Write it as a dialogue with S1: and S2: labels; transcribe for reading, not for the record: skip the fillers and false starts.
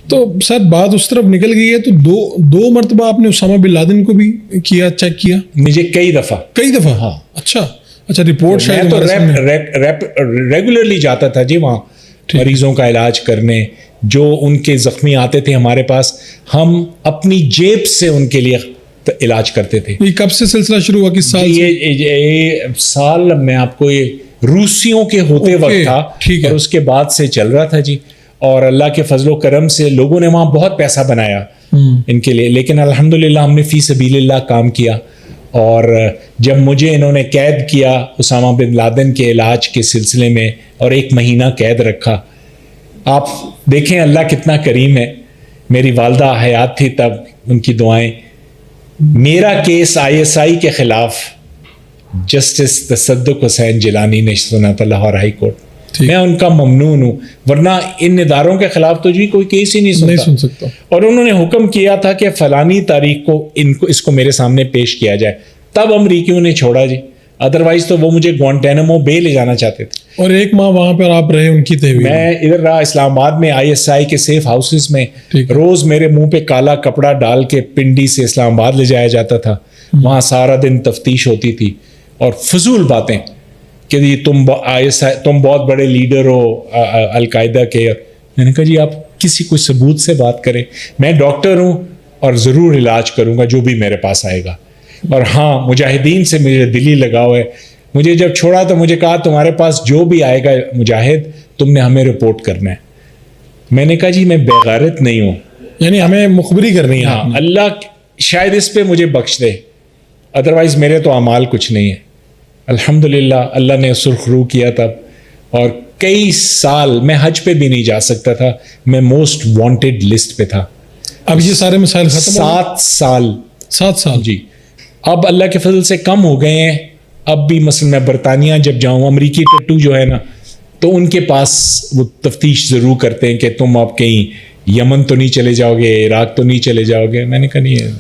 S1: تو سر بات اس طرف نکل گئی ہے تو دو مرتبہ آپ نے اسامہ بن لادن کو بھی کیا، چیک کیا؟
S2: مجھے کئی دفعہ
S1: ہاں اچھا رپورٹ
S2: میں تو ریگولرلی جاتا تھا جی وہاں مریضوں کا علاج کرنے. جو ان کے زخمی آتے تھے ہمارے پاس، ہم اپنی جیب سے ان کے لیے علاج کرتے تھے.
S1: یہ کب سے سلسلہ شروع ہوا، کس سال؟
S2: یہ سال میں آپ کو یہ روسیوں کے ہوتے وقت تھا اور اس کے بعد سے چل رہا تھا جی. اور اللہ کے فضل و کرم سے لوگوں نے وہاں بہت پیسہ بنایا ان کے لیے، لیکن الحمدللہ ہم نے فی سبیل اللہ کام کیا. اور جب مجھے انہوں نے قید کیا اسامہ بن لادن کے علاج کے سلسلے میں اور 1 مہینہ قید رکھا، آپ دیکھیں اللہ کتنا کریم ہے. میری والدہ حیات تھی تب، ان کی دعائیں. میرا کیس ISI کے خلاف جسٹس تصدق حسین جیلانی نے سنا تھا لاہور ہائی کورٹ. میں ان کا ممنون ہوں، ورنہ ان اداروں کے خلاف تو جی کوئی کیس ہی نہیں سن سکتا. اور انہوں نے حکم کیا تھا کہ فلانی تاریخ کو اس کو میرے سامنے پیش کیا جائے، تب امریکیوں نے چھوڑا جی. ادروائز تو وہ مجھے گوانٹینامو بے لے جانا چاہتے تھے.
S1: اور 1 ماہ وہاں پر آپ رہے ان کی تحویل؟
S2: میں ادھر رہا اسلام آباد میں ISI کے سیف ہاؤسز میں. روز میرے منہ پہ کالا کپڑا ڈال کے پنڈی سے اسلام آباد لے جایا جاتا تھا. وہاں سارا دن تفتیش ہوتی تھی اور فضول باتیں کہ تم بہت بڑے لیڈر ہو القاعدہ کے. میں نے کہا جی آپ کسی کوئی ثبوت سے بات کریں. میں ڈاکٹر ہوں اور ضرور علاج کروں گا جو بھی میرے پاس آئے گا. اور ہاں مجاہدین سے مجھے دلی لگاؤ ہے. مجھے جب چھوڑا تو مجھے کہا تمہارے پاس جو بھی آئے گا مجاہد تم نے ہمیں رپورٹ کرنا ہے. میں نے کہا جی میں بے غیرت نہیں ہوں،
S1: یعنی ہمیں مخبری کرنی ہے.
S2: ہاں اللہ شاید اس پہ مجھے بخش دے، ادروائز میرے تو اعمال کچھ نہیں ہے. الحمدللہ اللہ نے سرخ رو کیا تب. اور کئی سال میں حج پہ بھی نہیں جا سکتا تھا، میں موسٹ وانٹیڈ لسٹ پہ تھا.
S1: اب یہ سارے مسائل ختم؟
S2: 7 سال جی. اب اللہ کے فضل سے کم ہو گئے ہیں. اب بھی مثلا میں برطانیہ جب جاؤں، امریکی ٹٹو جو ہے نا، تو ان کے پاس وہ تفتیش ضرور کرتے ہیں کہ تم اب کہیں یمن تو نہیں چلے جاؤ گے، عراق تو نہیں چلے جاؤ گے. میں نے کہا نہیں ہے